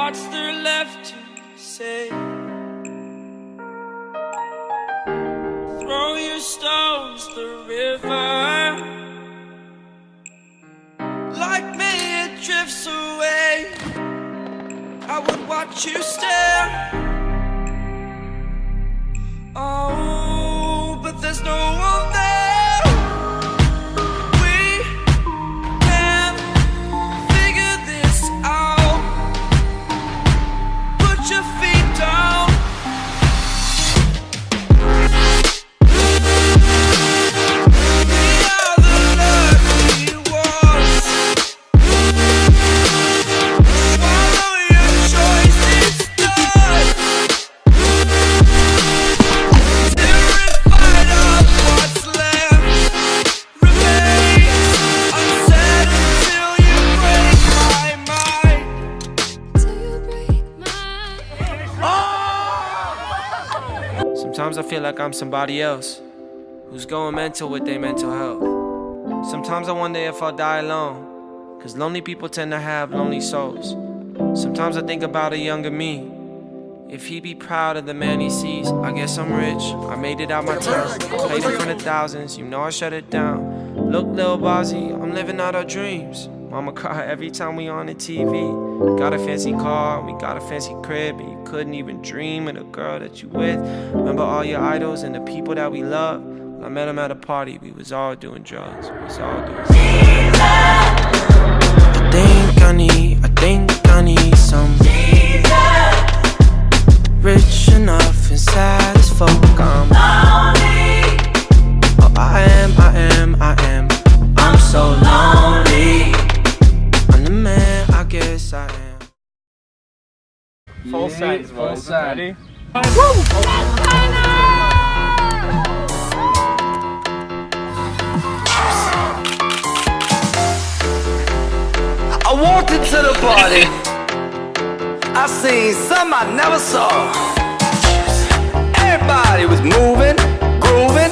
what's there left to say? Throw your stones the river, like me it drifts away. I would watch you stare. Oh, but there's no one there. We can figure this out. Put your feet down. Sometimes I feel like I'm somebody else who's going mental with their mental health. Sometimes I wonder if I'll die alone, cause lonely people tend to have lonely souls. Sometimes I think about a younger me, if he'd be proud of the man he sees. I guess I'm rich, I made it out my town, played in front of thousands, you know I shut it down. Look, Lil Bozzy, I'm living out our dreams. Mama cry every time we on the TV. Got a fancy car, we got a fancy crib, and you couldn't even dream of the girl that you with. Remember all your idols and the people that we love? When I met them at a party, we was all doing drugs. We was all doing drugs. I think I need some Jesus. Rich enough and sad as folk. I'm lonely. Oh, I am. I'm so lonely. I'm the man, I guess I am. Full send, full send. Ready? I walked into the party, I seen some I never saw. Everybody was moving, grooving.